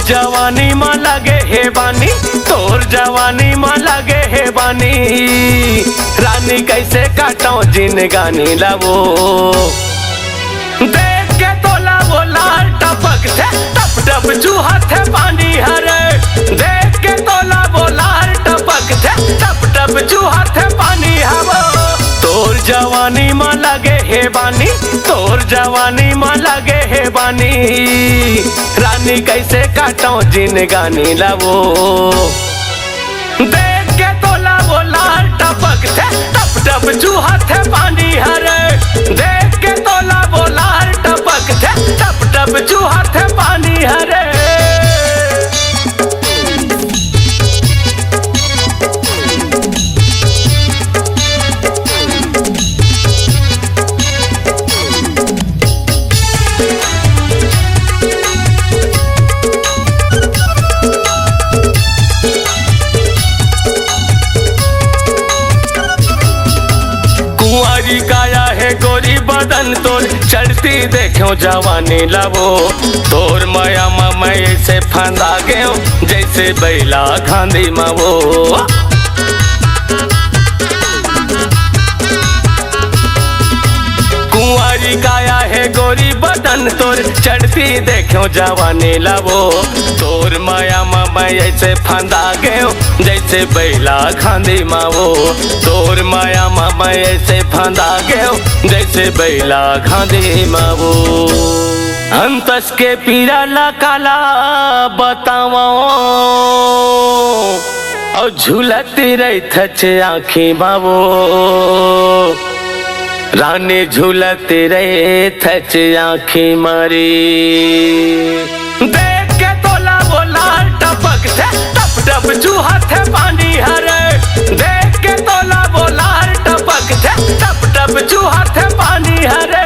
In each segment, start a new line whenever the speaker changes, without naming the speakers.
जवानी माँ लगे हे बानी, तोर जवानी माँ लगे हे बानी। रानी कैसे काटो जिंदगानी लावो, देख के तोला वो लाल टपक थे, टप टप चूहा थे पानी हरे। देख के तोला वो लाल टपक थे, टप टप चूहा थे पानी हवा। तोर जवानी माँ लगे हे बानी, तोर जवानी माँ लगे हे बानी। रानी कैसे काटो जिंदगानी लावो, देख के तोला वो लाल टपक थे, टप टप चूहा थे पानी हरे। देख के तोला वो लाल टपक थे, टप टप चूहा थे पानी हरे। कुंवारी काया है गोरी बदन तोर, चढ़ती देखो जवानी लावो। तोर माया मैं से फंदा गयो, जैसे बैला खांदी मावो। कुंवारी काया है गोरी बदन तोर, चढ़ती देखो जवानी लावो। तोर माया मैं से फंदा गयो, जैसे बैला खांदी मावो। तोर माया मैं से फंदा गयो, जैसे बैला खांदी मावो। अंतस के पीरा ला काला बताओ, और झूलती रही थच आँखी मावो। रानी झूलती रहे थच आँखी मारी। देख के तोला वो लाल टपक थे, टप टप चूहा थे पानी हरे। देख के तोला वो लाल टपक थे, टप टप चूहा थे पानी हरे।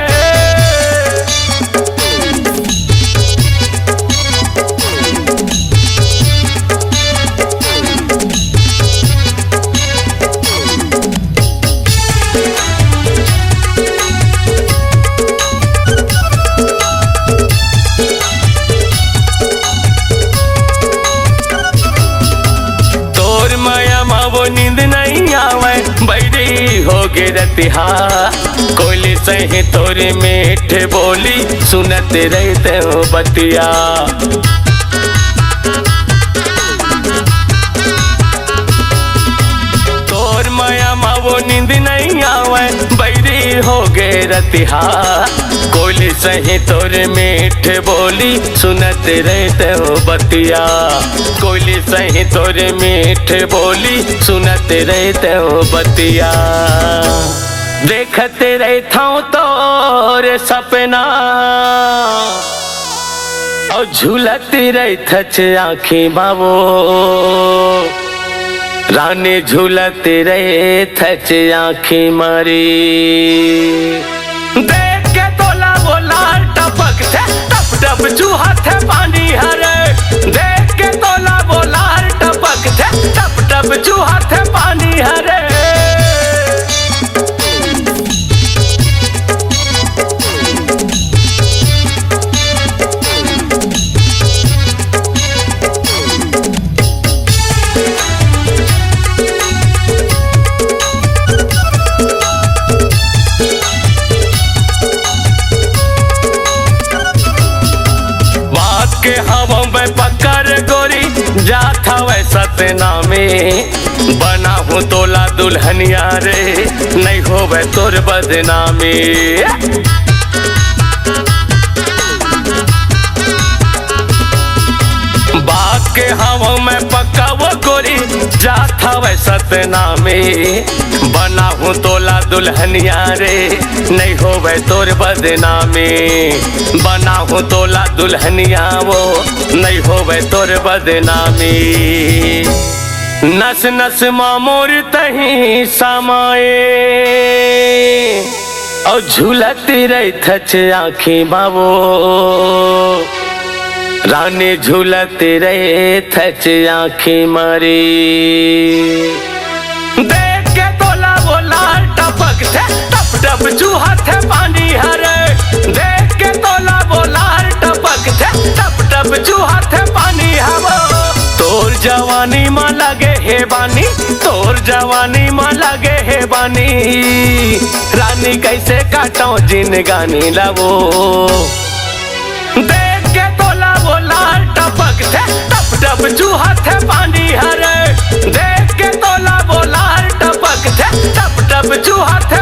नींद नहीं आवे बैरी हो गे रतिहा, कोयली सही तोरी मीठे बोली, सुनते रहते हो बतिया। तोर माया मावो नींद नहीं आवे बैरी हो गे रतिहा, कोयली सही तोरे मीठे बोली, सुनते रहते हो बतिया। कोयली सही तोरे मीठे बोली, सुनते रहते हो बतिया। देखते रहता हूँ तोरे सपना, और झूलती रही थच आँखी मावो। रानी झूलती रहे थच आँखी मारी। देख के तोला वो लाल टपक थे, टप टप चूहा थे पानी हरे। देख के तोला वो लाल टपक थे, टप टप चूहा थे पानी हरे। के हवा में पकड़ गोरी जाता वै सतना में, बना हूँ तोला दुल्हनिया रे, नहीं हो वै तोर बदनामी। बाग के हवा में पक्का वो गोरी जाता वै सतना में, बना हूँ तोला दुल्हनिया रे, नहीं हो वै तोर बदनामी। बना हूँ तोला दुल्हनिया वो, नहीं हो वै तोर बदनामी। नस नस मामोर तही समाए, और झूलती रही थच आँखी मावो। रानी झूलती रहे थच आँखी मारी। देख के तोला वो लाल टपक थे, टप टप चूहा थे पानी हरे। देख के तोला वो लाल टपक थे, टप टप चूहा थे पानी रानी रानी कैसे काटो जिंदगानी लावो देख के तोला वो लाल टपक थे टप टप चूहा थे पानी हरे देख के तोला वो लाल टपक थे टप टप चूहा थे